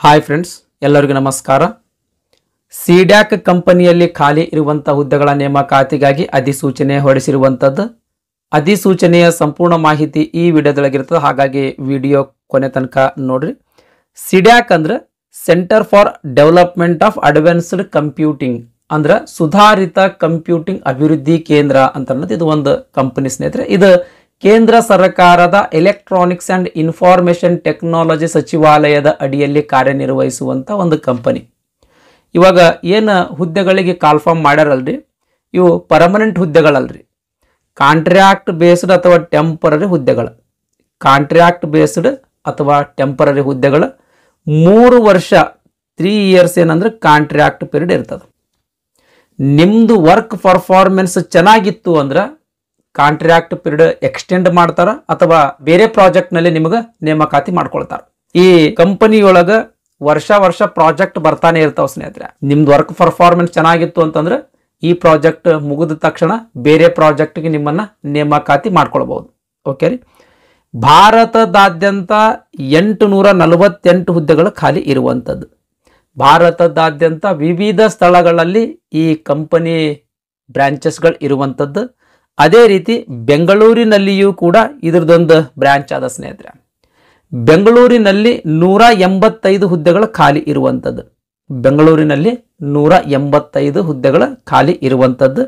Hi friends, ಎಲ್ಲರಿಗೂ ನಮಸ್ಕಾರ. CDAC ಕಂಪನಿಯಲ್ಲಿ ಖಾಲಿ ಇರುವಂತಹ ಹುದ್ದೆಗಳ ನೇಮಕಾತಿಗಾಗಿ ಅಧಿಸೂಚನೆ ಹೊರಡಿಸಿರುವಂಥದ್ದು. ಅಧಿಸೂಚನೆಯ ಸಂಪೂರ್ಣ ಮಾಹಿತಿ ಈ ವಿಡಿಯೋದೊಳಗಿರ್ತದೆ, ಹಾಗಾಗಿ ವಿಡಿಯೋ ಕೊನೆ ತನಕ ನೋಡ್ರಿ. ಸಿಡ್ಯಾಕ್ ಅಂದ್ರೆ centre for development of advanced computing ಅಂದ್ರೆ ಸುಧಾರಿತ ಕಂಪ್ಯೂಟಿಂಗ್ ಅಭಿವೃದ್ಧಿ ಕೇಂದ್ರ ಅಂತ ಅನ್ನೋದು ಇದು ಒಂದು ಕಂಪನಿ ಸ್ನೇಹಿತರೆ. ಇದು ಕೇಂದ್ರ ಸರ್ಕಾರದ ಎಲೆಕ್ಟ್ರಾನಿಕ್ಸ್ ಅಂಡ್ ಇನ್ಫಾರ್ಮೇಶನ್ ಟೆಕ್ನಾಲಜಿ ಸಚಿವಾಲಯದ ಅಡಿಯಲ್ಲಿ ಕಾರ್ಯನಿರ್ವಹಿಸುವಂಥ ಒಂದು ಕಂಪನಿ. ಇವಾಗ ಏನು ಹುದ್ದೆಗಳಿಗೆ ಕಾಲ್ಫಾರ್ಮ್ ಮಾಡ್ಯಾರಲ್ರಿ, ಇವು ಪರ್ಮನೆಂಟ್ ಹುದ್ದೆಗಳಲ್ರಿ, ಕಾಂಟ್ರಾಕ್ಟ್ ಬೇಸ್ಡ್ ಅಥವಾ ಟೆಂಪರರಿ ಹುದ್ದೆಗಳು. ಕಾಂಟ್ರಾಕ್ಟ್ ಬೇಸ್ಡ್ ಅಥವಾ ಟೆಂಪರರಿ ಹುದ್ದೆಗಳು 3 ವರ್ಷ 3 ಇಯರ್ಸ್ ಏನಂದ್ರೆ ಕಾಂಟ್ರಾಕ್ಟ್ ಪೀರಿಯಡ್ ಇರ್ತದೆ. ನಿಮ್ದು ವರ್ಕ್ ಪರ್ಫಾರ್ಮೆನ್ಸ್ ಚೆನ್ನಾಗಿತ್ತು ಅಂದ್ರೆ ಕಾಂಟ್ರಾಕ್ಟ್ ಪೀರಿಯಡ್ ಎಕ್ಸ್ಟೆಂಡ್ ಮಾಡ್ತಾರ ಅಥವಾ ಬೇರೆ ಪ್ರಾಜೆಕ್ಟ್ ನಲ್ಲಿ ನಿಮಗೆ ನೇಮಕಾತಿ ಮಾಡ್ಕೊಳ್ತಾರ. ಈ ಕಂಪನಿಯೊಳಗ ವರ್ಷ ಪ್ರಾಜೆಕ್ಟ್ ಬರ್ತಾನೆ ಇರ್ತಾವ ಸ್ನೇಹಿತರೆ. ನಿಮ್ದು ವರ್ಕ್ ಪರ್ಫಾರ್ಮೆನ್ಸ್ ಚೆನ್ನಾಗಿತ್ತು ಅಂತಂದ್ರೆ ಈ ಪ್ರಾಜೆಕ್ಟ್ ಮುಗಿದ ತಕ್ಷಣ ಬೇರೆ ಪ್ರಾಜೆಕ್ಟ್ಗೆ ನಿಮ್ಮನ್ನ ನೇಮಕಾತಿ ಮಾಡ್ಕೊಳ್ಬಹುದು. ಓಕೆ ರೀ. ಭಾರತದಾದ್ಯಂತ 848 ಹುದ್ದೆಗಳು ಖಾಲಿ ಇರುವಂಥದ್ದು. ಭಾರತದಾದ್ಯಂತ ವಿವಿಧ ಸ್ಥಳಗಳಲ್ಲಿ ಈ ಕಂಪನಿ ಬ್ರಾಂಚಸ್ಗಳು ಇರುವಂಥದ್ದು. ಅದೇ ರೀತಿ ಬೆಂಗಳೂರಿನಲ್ಲಿಯೂ ಕೂಡ ಇದರದೊಂದು ಬ್ರಾಂಚ್ ಆದ ಸ್ನೇಹಿತರೆ. ಬೆಂಗಳೂರಿನಲ್ಲಿ 185 ಹುದ್ದೆಗಳು ಖಾಲಿ ಇರುವಂಥದ್ದು. ಬೆಂಗಳೂರಿನಲ್ಲಿ 185 ಹುದ್ದೆಗಳು ಖಾಲಿ ಇರುವಂಥದ್ದು.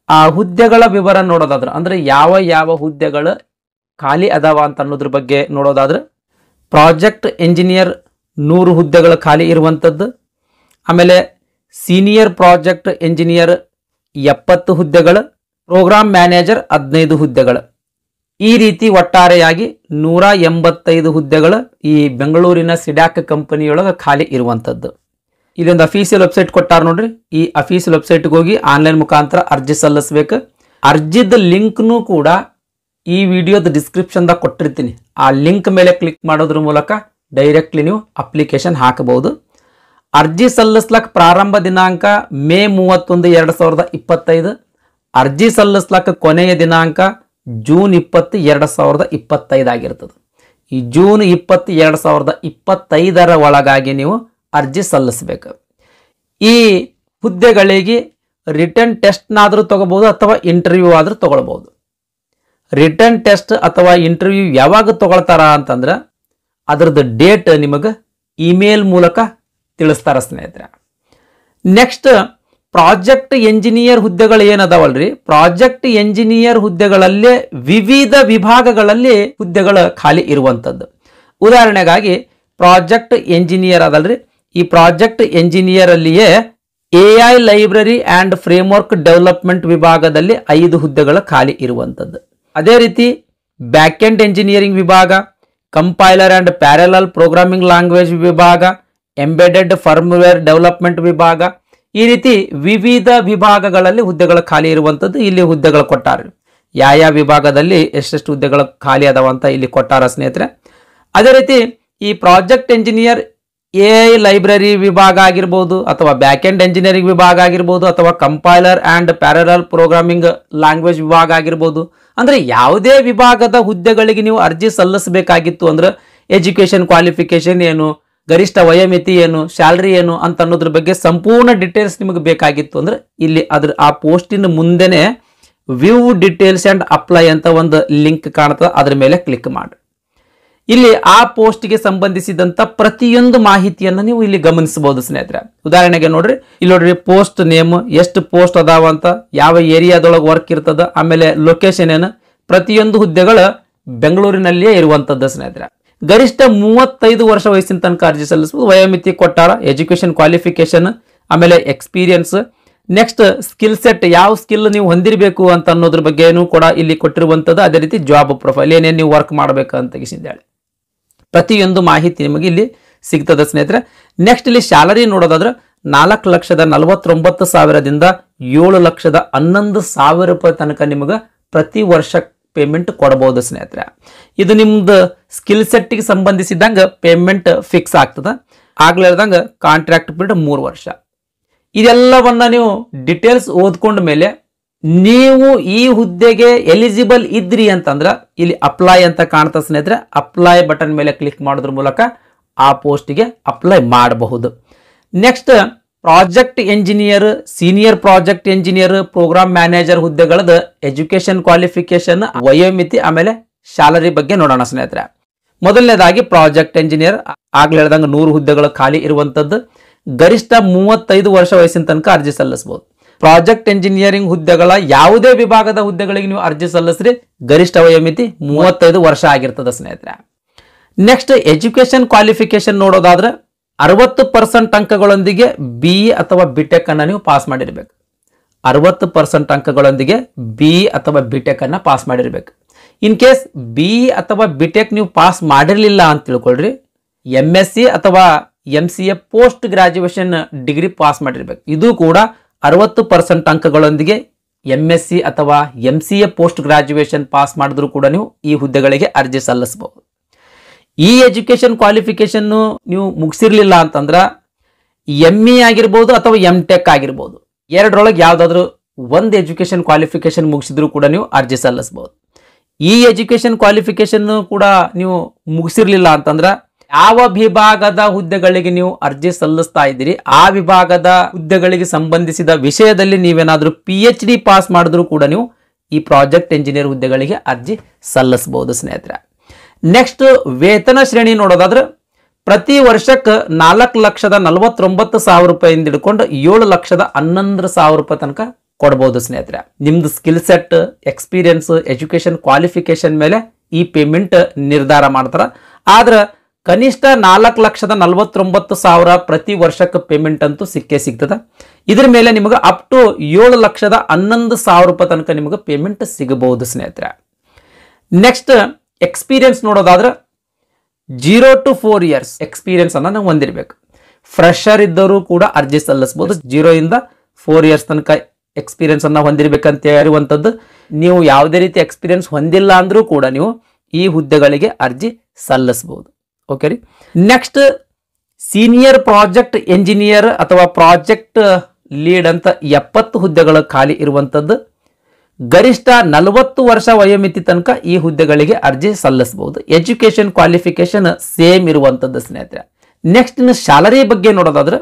ಆ ಹುದ್ದೆಗಳ ವಿವರ ನೋಡೋದಾದ್ರೆ ಅಂದ್ರೆ ಯಾವ ಹುದ್ದೆಗಳು ಖಾಲಿ ಅದಾವ ಅಂತ ಅನ್ನೋದ್ರ ಬಗ್ಗೆ ನೋಡೋದಾದ್ರೆ, ಪ್ರಾಜೆಕ್ಟ್ ಎಂಜಿನಿಯರ್ 100 ಹುದ್ದೆಗಳು ಖಾಲಿ ಇರುವಂಥದ್ದು. ಆಮೇಲೆ ಸೀನಿಯರ್ ಪ್ರಾಜೆಕ್ಟ್ ಎಂಜಿನಿಯರ್ 70 ಹುದ್ದೆಗಳು, ಪ್ರೋಗ್ರಾಮ್ ಮ್ಯಾನೇಜರ್ 15 ಹುದ್ದೆಗಳು. ಈ ರೀತಿ ಒಟ್ಟಾರೆಯಾಗಿ 185 ಹುದ್ದೆಗಳು ಈ ಬೆಂಗಳೂರಿನ ಸಿಡ್ಯಾಕ್ ಕಂಪನಿಯೊಳಗೆ ಖಾಲಿ ಇರುವಂಥದ್ದು. ಇದೊಂದು ಅಫೀಷಿಯಲ್ ವೆಬ್ಸೈಟ್ ಕೊಟ್ಟಾರ ನೋಡ್ರಿ. ಈ ಅಫೀಷಿಯಲ್ ವೆಬ್ಸೈಟ್ಗೆ ಹೋಗಿ ಆನ್ಲೈನ್ ಮುಖಾಂತರ ಅರ್ಜಿ ಸಲ್ಲಿಸಬೇಕು. ಅರ್ಜಿದ ಲಿಂಕ್ನು ಕೂಡ ಈ ವಿಡಿಯೋದ ಡಿಸ್ಕ್ರಿಪ್ಷನ್ದಾಗ ಕೊಟ್ಟಿರ್ತೀನಿ. ಆ ಲಿಂಕ್ ಮೇಲೆ ಕ್ಲಿಕ್ ಮಾಡೋದ್ರ ಮೂಲಕ ಡೈರೆಕ್ಟ್ಲಿ ನೀವು ಅಪ್ಲಿಕೇಶನ್ ಹಾಕಬಹುದು. ಅರ್ಜಿ ಸಲ್ಲಿಸ್ಲಕ್ಕೆ ಪ್ರಾರಂಭ ದಿನಾಂಕ ಮೇ 31, 2025. ಅರ್ಜಿ ಸಲ್ಲಿಸ್ಲಕ್ಕೆ ಕೊನೆಯ ದಿನಾಂಕ ಜೂನ್ 20, 2025 ಆಗಿರ್ತದೆ. ಈ ಜೂನ್ 20, 2025 ಒಳಗಾಗಿ ನೀವು ಅರ್ಜಿ ಸಲ್ಲಿಸಬೇಕು. ಈ ಹುದ್ದೆಗಳಿಗೆ ರಿಟರ್ನ್ ಟೆಸ್ಟ್ನಾದರೂ ತಗೋಬಹುದು ಅಥವಾ ಇಂಟರ್ವ್ಯೂ ಆದರೂ ತಗೊಳ್ಬಹುದು. ರಿಟರ್ನ್ ಟೆಸ್ಟ್ ಅಥವಾ ಇಂಟರ್ವ್ಯೂ ಯಾವಾಗ ತಗೊಳ್ತಾರ ಅಂತಂದ್ರೆ ಅದರದ್ದು ಡೇಟ್ ನಿಮಗೆ ಇಮೇಲ್ ಮೂಲಕ ತಿಳಿಸ್ತಾರ ಸ್ನೇಹಿತರೆ. ನೆಕ್ಸ್ಟ್ ಪ್ರಾಜೆಕ್ಟ್ ಎಂಜಿನಿಯರ್ ಹುದ್ದೆಗಳು ಏನದಾವಲ್ರಿ, ಪ್ರಾಜೆಕ್ಟ್ ಎಂಜಿನಿಯರ್ ಹುದ್ದೆಗಳಲ್ಲೇ ವಿವಿಧ ವಿಭಾಗಗಳಲ್ಲಿ ಹುದ್ದೆಗಳು ಖಾಲಿ ಇರುವಂಥದ್ದು. ಉದಾಹರಣೆಗಾಗಿ ಪ್ರಾಜೆಕ್ಟ್ ಎಂಜಿನಿಯರ್ ಅದಲ್ರಿ, ಈ ಪ್ರಾಜೆಕ್ಟ್ ಎಂಜಿನಿಯರ್ ಅಲ್ಲಿಯೇ AI library and framework development ವಿಭಾಗದಲ್ಲಿ 5 ಹುದ್ದೆಗಳು ಖಾಲಿ ಇರುವಂಥದ್ದು. ಅದೇ ರೀತಿ ಬ್ಯಾಕ್ ಎಂಡ್ ಎಂಜಿನಿಯರಿಂಗ್ ವಿಭಾಗ, compiler and parallel programming language ವಿಭಾಗ, ಎಂಬೆಡೆಡ್ ಫರ್ಮ್ವೇರ್ ಡೆವಲಪ್ಮೆಂಟ್ ವಿಭಾಗ, ಈ ರೀತಿ ವಿವಿಧ ವಿಭಾಗಗಳಲ್ಲಿ ಹುದ್ದೆಗಳು ಖಾಲಿ ಇರುವಂಥದ್ದು. ಇಲ್ಲಿ ಹುದ್ದೆಗಳು ಕೊಟ್ಟಾರ, ಯಾವ ವಿಭಾಗದಲ್ಲಿ ಎಷ್ಟೆಷ್ಟು ಹುದ್ದೆಗಳು ಖಾಲಿ ಅದಾವ ಅಂತ ಇಲ್ಲಿ ಕೊಟ್ಟಾರ ಸ್ನೇಹಿತರೆ. ಅದೇ ರೀತಿ ಈ ಪ್ರಾಜೆಕ್ಟ್ ಎಂಜಿನಿಯರ್ AI ಲೈಬ್ರರಿ ವಿಭಾಗ ಆಗಿರ್ಬೋದು ಅಥವಾ ಬ್ಯಾಕ್ ಎಂಡ್ ಎಂಜಿನಿಯರಿಂಗ್ ವಿಭಾಗ ಆಗಿರ್ಬೋದು ಅಥವಾ compiler and parallel programming language ವಿಭಾಗ ಆಗಿರ್ಬೋದು. ಅಂದರೆ ಯಾವುದೇ ವಿಭಾಗದ ಹುದ್ದೆಗಳಿಗೆ ನೀವು ಅರ್ಜಿ ಸಲ್ಲಿಸಬೇಕಾಗಿತ್ತು ಅಂದ್ರೆ ಎಜುಕೇಷನ್ ಕ್ವಾಲಿಫಿಕೇಶನ್ ಏನು, ಗರಿಷ್ಠ ವಯೋಮಿತಿ ಏನು, ಸ್ಯಾಲ್ರಿ ಏನು ಅಂತ ಅನ್ನೋದ್ರ ಬಗ್ಗೆ ಸಂಪೂರ್ಣ ಡೀಟೇಲ್ಸ್ ನಿಮಗೆ ಬೇಕಾಗಿತ್ತು ಅಂದ್ರೆ ಇಲ್ಲಿ ಆ ಪೋಸ್ಟಿನ ಮುಂದೆನೆ ವ್ಯೂ ಡೀಟೇಲ್ಸ್ ಅಂಡ್ ಅಪ್ಲೈ ಅಂತ ಒಂದು ಲಿಂಕ್ ಕಾಣ್ತದೆ, ಅದ್ರ ಮೇಲೆ ಕ್ಲಿಕ್ ಮಾಡಿ. ಇಲ್ಲಿ ಆ ಪೋಸ್ಟ್ಗೆ ಸಂಬಂಧಿಸಿದಂತ ಪ್ರತಿಯೊಂದು ಮಾಹಿತಿಯನ್ನು ನೀವು ಇಲ್ಲಿ ಗಮನಿಸಬಹುದು ಸ್ನೇಹಿತರೆ. ಉದಾಹರಣೆಗೆ ನೋಡ್ರಿ, ಇಲ್ಲಿ ನೋಡ್ರಿ ಪೋಸ್ಟ್ ನೇಮ್, ಎಷ್ಟು ಪೋಸ್ಟ್ ಅದಾವ ಅಂತ, ಯಾವ ಏರಿಯಾದೊಳಗೆ ವರ್ಕ್ ಇರ್ತದ, ಆಮೇಲೆ ಲೊಕೇಶನ್ ಏನು, ಪ್ರತಿಯೊಂದು ಹುದ್ದೆಗಳು ಬೆಂಗಳೂರಿನಲ್ಲಿಯೇ ಇರುವಂತದ್ದು ಸ್ನೇಹಿತರೆ. ಗರಿಷ್ಠ 35 ವರ್ಷ ವಯಸ್ಸಿನ ತನಕ ಅರ್ಜಿ ಸಲ್ಲಿಸಬಹುದು. ವಯೋಮಿತಿ ಕೊಟ್ಟಾರ, ಎಜುಕೇಶನ್ ಕ್ವಾಲಿಫಿಕೇಶನ್, ಆಮೇಲೆ ಎಕ್ಸ್ಪೀರಿಯನ್ಸ್, ನೆಕ್ಸ್ಟ್ ಸ್ಕಿಲ್ ಸೆಟ್, ಯಾವ ಸ್ಕಿಲ್ ನೀವು ಹೊಂದಿರಬೇಕು ಅಂತ ಅನ್ನೋದ್ರ ಬಗ್ಗೆನೂ ಕೂಡ ಇಲ್ಲಿ ಕೊಟ್ಟಿರುವಂಥದ್ದು. ಅದೇ ರೀತಿ ಜಾಬ್ ಪ್ರೊಫೈಲ್, ಏನೇನು ನೀವು ವರ್ಕ್ ಮಾಡಬೇಕು ಅಂತ ಹೇಳಿ ಪ್ರತಿಯೊಂದು ಮಾಹಿತಿ ನಿಮಗೆ ಇಲ್ಲಿ ಸಿಗ್ತದೆ ಸ್ನೇಹಿತರೆ. ನೆಕ್ಸ್ಟ್ ಇಲ್ಲಿ ಸ್ಯಾಲರಿ ನೋಡೋದಾದ್ರೆ 4,49,000ದಿಂದ 7,11,000 ರೂಪಾಯಿ ತನಕ ನಿಮಗೆ ಪ್ರತಿ ವರ್ಷ ಪೇಮೆಂಟ್ ಕೊಡಬಹುದು ಸ್ನೇಹಿತರೆ. ಇದು ನಿಮ್ದು ಸ್ಕಿಲ್ ಸೆಟ್ಗೆ ಸಂಬಂಧಿಸಿದಂಗೆ ಪೇಮೆಂಟ್ ಫಿಕ್ಸ್ ಆಗ್ತದೆ. ಆಗ್ಲೇ ಹೇಳ್ದಂಗೆ ಕಾಂಟ್ರಾಕ್ಟ್ ಪೀರಿಯಡ್ 3 ವರ್ಷ. ಇದೆಲ್ಲವನ್ನ ನೀವು ಡೀಟೇಲ್ಸ್ ಓದ್ಕೊಂಡ ಮೇಲೆ ನೀವು ಈ ಹುದ್ದೆಗೆ ಎಲಿಜಿಬಲ್ ಇದ್ರಿ ಅಂತಂದ್ರೆ ಇಲ್ಲಿ ಅಪ್ಲೈ ಅಂತ ಕಾಣ್ತಾ ಸ್ನೇಹಿತರೆ, ಅಪ್ಲೈ ಬಟನ್ ಮೇಲೆ ಕ್ಲಿಕ್ ಮಾಡೋದ್ರ ಮೂಲಕ ಆ ಪೋಸ್ಟಿಗೆ ಅಪ್ಲೈ ಮಾಡಬಹುದು. Next project engineer, senior project engineer, program manager ಹುದ್ದೆಗಳದ ಎಜುಕೇಶನ್ ಕ್ವಾಲಿಫಿಕೇಶನ್, ವಯೋಮಿತಿ ಆಮೇಲೆ ಸ್ಯಾಲರಿ ಬಗ್ಗೆ ನೋಡೋಣ ಸ್ನೇಹಿತರೆ. ಮೊದಲನೇದಾಗಿ ಪ್ರಾಜೆಕ್ಟ್ ಎಂಜಿನಿಯರ್, ಆಗ್ಲೇ ಹೇಳ್ದಂಗೆ 100 ಹುದ್ದೆಗಳು ಖಾಲಿ ಇರುವಂತದ್ದು. ಗರಿಷ್ಠ 35 ವರ್ಷ ವಯಸ್ಸಿನ ತನಕ ಅರ್ಜಿ ಸಲ್ಲಿಸಬಹುದು. ಪ್ರಾಜೆಕ್ಟ್ ಎಂಜಿನಿಯರಿಂಗ್ ಹುದ್ದೆಗಳ ಯಾವುದೇ ವಿಭಾಗದ ಹುದ್ದೆಗಳಿಗೆ ನೀವು ಅರ್ಜಿ ಸಲ್ಲಿಸ್ರಿ ಗರಿಷ್ಠ ವಯೋಮಿತಿ 35 ವರ್ಷ ಆಗಿರ್ತದೆ ಸ್ನೇಹಿತರೆ. ನೆಕ್ಸ್ಟ್ ಎಜುಕೇಶನ್ ಕ್ವಾಲಿಫಿಕೇಶನ್ ನೋಡೋದಾದ್ರೆ 60% ಅಂಕಗಳೊಂದಿಗೆ BE ಅಥವಾ ಬಿಟೆಕ್ ಅನ್ನ ನೀವು ಪಾಸ್ ಮಾಡಿರ್ಬೇಕು. 60% ಅಂಕಗಳೊಂದಿಗೆ BE ಅಥವಾ ಬಿಟೆಕ್ ಅನ್ನ ಪಾಸ್ ಮಾಡಿರ್ಬೇಕು. ಇನ್ ಕೇಸ್ BE ಅಥವಾ ಬಿಟೆಕ್ ನೀವು ಪಾಸ್ ಮಾಡಿರ್ಲಿಲ್ಲ ಅಂತ ತಿಳ್ಕೊಳ್ರಿ, MSc ಅಥವಾ MCA post graduation degree pass ಮಾಡಿರ್ಬೇಕು. ಇದು ಕೂಡ 60% ಅಂಕಗಳೊಂದಿಗೆ MSc ಅಥವಾ MCA ಪೋಸ್ಟ್ ಗ್ರಾಜುಯೇಷನ್ ಪಾಸ್ ಮಾಡಿದ್ರು ಕೂಡ ನೀವು ಈ ಹುದ್ದೆಗಳಿಗೆ ಅರ್ಜಿ ಸಲ್ಲಿಸಬಹುದು. ಈ ಎಜುಕೇಶನ್ ಕ್ವಾಲಿಫಿಕೇಶನ್ ನೀವು ಮುಗಿಸಿರ್ಲಿಲ್ಲ ಅಂತಂದ್ರ ME ಆಗಿರ್ಬೋದು ಅಥವಾ MTech ಆಗಿರ್ಬೋದು, ಎರಡರೊಳಗೆ ಯಾವ್ದಾದ್ರು ಒಂದು ಎಜುಕೇಶನ್ ಕ್ವಾಲಿಫಿಕೇಶನ್ ಮುಗಿಸಿದ್ರು ಕೂಡ ನೀವು ಅರ್ಜಿ ಸಲ್ಲಿಸಬಹುದು. ಈ ಎಜುಕೇಶನ್ ಕ್ವಾಲಿಫಿಕೇಶನ್ ಕೂಡ ನೀವು ಮುಗಿಸಿರ್ಲಿಲ್ಲ ಅಂತಂದ್ರ ಯಾವ ವಿಭಾಗದ ಹುದ್ದೆಗಳಿಗೆ ನೀವು ಅರ್ಜಿ ಸಲ್ಲಿಸ್ತಾ ಇದ್ದೀರಿ ಆ ವಿಭಾಗದ ಹುದ್ದೆಗಳಿಗೆ ಸಂಬಂಧಿಸಿದ ವಿಷಯದಲ್ಲಿ ನೀವೇನಾದ್ರೂ PhD ಪಾಸ್ ಮಾಡಿದ್ರು ಕೂಡ ನೀವು ಈ ಪ್ರಾಜೆಕ್ಟ್ ಎಂಜಿನಿಯರ್ ಹುದ್ದೆಗಳಿಗೆ ಅರ್ಜಿ ಸಲ್ಲಿಸಬಹುದು ಸ್ನೇಹಿತರೆ. ನೆಕ್ಸ್ಟ್ ವೇತನ ಶ್ರೇಣಿ ನೋಡೋದಾದ್ರೆ ಪ್ರತಿ ವರ್ಷಕ್ಕೆ 4,49,000 ರೂಪಾಯಿಂದ ಹಿಡ್ಕೊಂಡು 7,11,000 ರೂಪಾಯಿ ತನಕ ಕೊಡಬಹುದು ಸ್ನೇಹಿತರೆ. ನಿಮ್ದು skill set, experience, education qualification ಮೇಲೆ ಈ ಪೇಮೆಂಟ್ ನಿರ್ಧಾರ ಮಾಡ್ತಾರ. ಆದ್ರೆ ಕನಿಷ್ಠ 4,49,000 ಪ್ರತಿ ವರ್ಷಕ್ಕೆ ಪೇಮೆಂಟ್ ಅಂತೂ ಸಿಕ್ಕೇ ಸಿಗ್ತದೆ. ಇದ್ರ ಮೇಲೆ ನಿಮಗೆ ಅಪ್ ಟು 7,11,000 ರೂಪಾಯಿ ತನಕ ನಿಮಗೆ ಪೇಮೆಂಟ್ ಸಿಗಬಹುದು ಸ್ನೇಹಿತರೆ. ನೆಕ್ಸ್ಟ್ ಎಕ್ಸ್ಪೀರಿಯನ್ಸ್ ನೋಡೋದಾದ್ರೆ 0 to 4 years ಎಕ್ಸ್ಪೀರಿಯನ್ಸ್ ಅನ್ನ ನಾವು ಹೊಂದಿರಬೇಕು. ಫ್ರೆಶರ್ ಇದ್ದವರು ಕೂಡ ಅರ್ಜಿ ಸಲ್ಲಿಸಬಹುದು. 0 ಇಂದ 4 years ತನಕ ಎಕ್ಸ್ಪೀರಿಯನ್ಸ್ ಅನ್ನ ಹೊಂದಿರಬೇಕಂತ ಇರುವಂತದ್ದು. ನೀವು ಯಾವುದೇ ರೀತಿ ಎಕ್ಸ್ಪೀರಿಯನ್ಸ್ ಹೊಂದಿಲ್ಲ ಅಂದ್ರೂ ಕೂಡ ನೀವು ಈ ಹುದ್ದೆಗಳಿಗೆ ಅರ್ಜಿ ಸಲ್ಲಿಸಬಹುದು. ಓಕೆ ರೀ. ನೆಕ್ಸ್ಟ್ ಸೀನಿಯರ್ ಪ್ರಾಜೆಕ್ಟ್ ಎಂಜಿನಿಯರ್ ಅಥವಾ ಪ್ರಾಜೆಕ್ಟ್ ಲೀಡ್ ಅಂತ 70 ಹುದ್ದೆಗಳು ಖಾಲಿ ಇರುವಂತದ್ದು. ಗರಿಷ್ಠ 40 ವರ್ಷ ವಯೋಮಿತಿ ತನಕ ಈ ಹುದ್ದೆಗಳಿಗೆ ಅರ್ಜಿ ಸಲ್ಲಿಸಬಹುದು. ಎಜುಕೇಶನ್ ಕ್ವಾಲಿಫಿಕೇಶನ್ ಸೇಮ್ ಇರುವಂತದ್ದು ಸ್ನೇಹಿತರೆ. ನೆಕ್ಸ್ಟ್ ಸ್ಯಾಲರಿ ಬಗ್ಗೆ ನೋಡೋದಾದ್ರೆ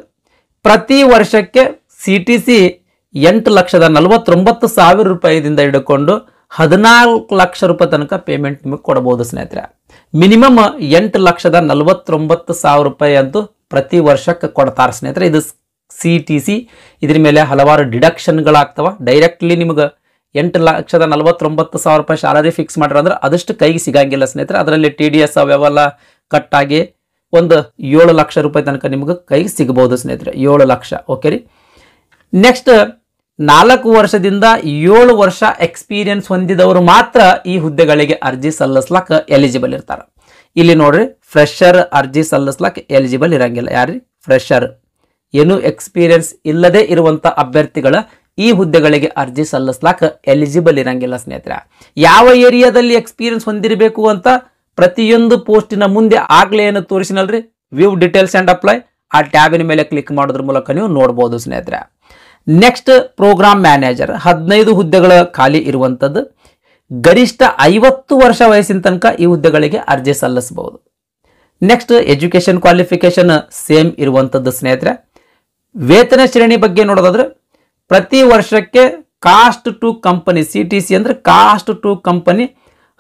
ಪ್ರತಿ ವರ್ಷಕ್ಕೆ CTC 8,49,000 ರೂಪಾಯಿದಿಂದ ಹಿಡ್ಕೊಂಡು 14 ಲಕ್ಷ ರೂಪಾಯಿ ತನಕ ಪೇಮೆಂಟ್ ನಿಮಗೆ ಕೊಡಬಹುದು ಸ್ನೇಹಿತರೆ. ಮಿನಿಮಮ್ 8,49,000 ರೂಪಾಯಿ ಅಂತೂ ಪ್ರತಿ ವರ್ಷಕ್ಕೆ ಕೊಡ್ತಾರೆ ಸ್ನೇಹಿತರೆ. ಇದು CTC. ಇದ್ರ ಮೇಲೆ ಹಲವಾರು ಡಿಡಕ್ಷನ್ಗಳಾಗ್ತವ. ಡೈರೆಕ್ಟ್ಲಿ ನಿಮಗೆ 8,49,000 ರೂಪಾಯಿ ಸ್ಯಾಲರಿ ಫಿಕ್ಸ್ ಮಾಡ್ರ ಅಂದ್ರೆ ಅದಷ್ಟು ಕೈಗೆ ಸಿಗಂಗಿಲ್ಲ ಸ್ನೇಹಿತರೆ. ಅದರಲ್ಲಿ TDS ಅವೆಲ್ಲ ಕಟ್ ಆಗಿ ಒಂದು 7 ಲಕ್ಷ ರೂಪಾಯಿ ತನಕ ನಿಮಗೆ ಕೈಗೆ ಸಿಗಬಹುದು ಸ್ನೇಹಿತರೆ. 7 ಲಕ್ಷ. ಓಕೆ ರೀ. ನೆಕ್ಸ್ಟ್ 4 ವರ್ಷದಿಂದ 7 ವರ್ಷ ಎಕ್ಸ್ಪೀರಿಯನ್ಸ್ ಹೊಂದಿದವರು ಮಾತ್ರ ಈ ಹುದ್ದೆಗಳಿಗೆ ಅರ್ಜಿ ಸಲ್ಲಿಸ್ಲಾಕ ಎಲಿಜಿಬಲ್ ಇರ್ತಾರೆ. ಇಲ್ಲಿ ನೋಡ್ರಿ, ಫ್ರೆಶರ್ ಅರ್ಜಿ ಸಲ್ಲಿಸ್ಲಾಕ ಎಲಿಜಿಬಲ್ ಇರಂಗಿಲ್ಲ. ಯಾರ್ರಿ? ಫ್ರೆಶರ್, ಏನು ಎಕ್ಸ್ಪೀರಿಯನ್ಸ್ ಇಲ್ಲದೆ ಇರುವಂತ ಅಭ್ಯರ್ಥಿಗಳ ಈ ಹುದ್ದೆಗಳಿಗೆ ಅರ್ಜಿ ಸಲ್ಲಿಸ್ಲಾಕ ಎಲಿಜಿಬಲ್ ಇರಂಗಿಲ್ಲ ಸ್ನೇಹಿತರೆ. ಯಾವ ಏರಿಯಾದಲ್ಲಿ ಎಕ್ಸ್ಪೀರಿಯನ್ಸ್ ಹೊಂದಿರಬೇಕು ಅಂತ ಪ್ರತಿಯೊಂದು ಪೋಸ್ಟಿನ ಮುಂದೆ ಆಗ್ಲೇ ಏನು ತೋರಿಸಿನಲ್ರಿ, ವ್ಯೂ ಡೀಟೇಲ್ಸ್ ಅಂಡ್ ಅಪ್ಲೈ, ಆ ಟ್ಯಾಬಿನ ಮೇಲೆ ಕ್ಲಿಕ್ ಮಾಡೋದ್ರ ಮೂಲಕ ನೀವು ನೋಡಬಹುದು ಸ್ನೇಹಿತರೆ. ನೆಕ್ಸ್ಟ್ ಪ್ರೋಗ್ರಾಮ್ ಮ್ಯಾನೇಜರ್ 15 ಹುದ್ದೆಗಳ ಖಾಲಿ ಇರುವಂತದ್ದು. ಗರಿಷ್ಠ 50 ವರ್ಷ ವಯಸ್ಸಿನ ತನಕ ಈ ಹುದ್ದೆಗಳಿಗೆ ಅರ್ಜಿ ಸಲ್ಲಿಸಬಹುದು. ನೆಕ್ಸ್ಟ್ ಎಜುಕೇಶನ್ ಕ್ವಾಲಿಫಿಕೇಶನ್ ಸೇಮ್ ಇರುವಂತದ್ದು ಸ್ನೇಹಿತರೆ. ವೇತನ ಶ್ರೇಣಿ ಬಗ್ಗೆ ನೋಡೋದಾದ್ರೆ ಪ್ರತಿ ವರ್ಷಕ್ಕೆ ಕಾಸ್ಟ್ ಟು ಕಂಪನಿ CTC ಅಂದ್ರೆ ಕಾಸ್ಟ್ ಟು ಕಂಪನಿ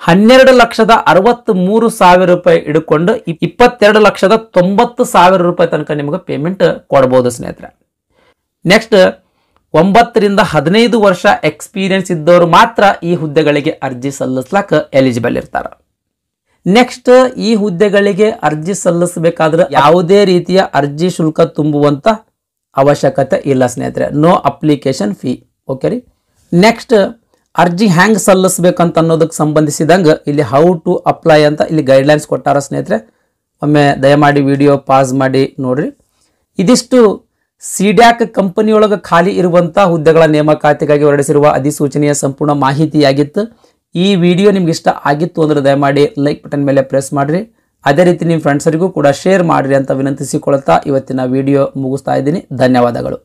12,63,000 ರೂಪಾಯಿ ಹಿಡ್ಕೊಂಡು 22,90,000 ರೂಪಾಯಿ ತನಕ ನಿಮಗೆ ಪೇಮೆಂಟ್ ಕೊಡಬಹುದು ಸ್ನೇಹಿತರೆ. ನೆಕ್ಸ್ಟ್ 9 ರಿಂದ 15 ವರ್ಷ ಎಕ್ಸ್ಪೀರಿಯನ್ಸ್ ಇದ್ದವರು ಮಾತ್ರ ಈ ಹುದ್ದೆಗಳಿಗೆ ಅರ್ಜಿ ಸಲ್ಲಿಸ್ಲಾಕ ಎಲಿಜಿಬಲ್ ಇರ್ತಾರೆ. ನೆಕ್ಸ್ಟ್ ಈ ಹುದ್ದೆಗಳಿಗೆ ಅರ್ಜಿ ಸಲ್ಲಿಸಬೇಕಾದ್ರೆ ಯಾವುದೇ ರೀತಿಯ ಅರ್ಜಿ ಶುಲ್ಕ ತುಂಬುವಂತ ಅವಶ್ಯಕತೆ ಇಲ್ಲ ಸ್ನೇಹಿತರೆ. No application fee. ಓಕೆ ರೀ. ನೆಕ್ಸ್ಟ್ ಅರ್ಜಿ ಹ್ಯಾಂಗ್ ಸಲ್ಲಿಸಬೇಕಂತ ಅನ್ನೋದಕ್ಕೆ ಸಂಬಂಧಿಸಿದಂಗೆ ಇಲ್ಲಿ ಹೌ ಟು ಅಪ್ಲೈ ಅಂತ ಇಲ್ಲಿ ಗೈಡ್ಲೈನ್ಸ್ ಕೊಟ್ಟಾರ ಸ್ನೇಹಿತರೆ. ಒಮ್ಮೆ ದಯಮಾಡಿ ವಿಡಿಯೋ ಪಾಸ್ ಮಾಡಿ ನೋಡ್ರಿ. ಇದಿಷ್ಟು CDAC ಕಂಪನಿಯೊಳಗೆ ಖಾಲಿ ಇರುವಂಥ ಹುದ್ದೆಗಳ ನೇಮಕಾತಿಗಾಗಿ ಹೊರಡಿಸಿರುವ ಅಧಿಸೂಚನೆಯ ಸಂಪೂರ್ಣ ಮಾಹಿತಿಯಾಗಿತ್ತು. ಈ ವಿಡಿಯೋ ನಿಮ್ಗೆ ಇಷ್ಟ ಆಗಿತ್ತು ಅಂದ್ರೆ ದಯಮಾಡಿ ಲೈಕ್ ಬಟನ್ ಮೇಲೆ ಪ್ರೆಸ್ ಮಾಡಿರಿ. ಅದೇ ರೀತಿ ನಿಮ್ಮ ಫ್ರೆಂಡ್ಸರಿಗೂ ಕೂಡ ಶೇರ್ ಮಾಡಿರಿ ಅಂತ ವಿನಂತಿಸಿಕೊಳ್ತಾ ಇವತ್ತಿನ ವಿಡಿಯೋ ಮುಗಿಸ್ತಾ ಇದ್ದೀನಿ. ಧನ್ಯವಾದಗಳು.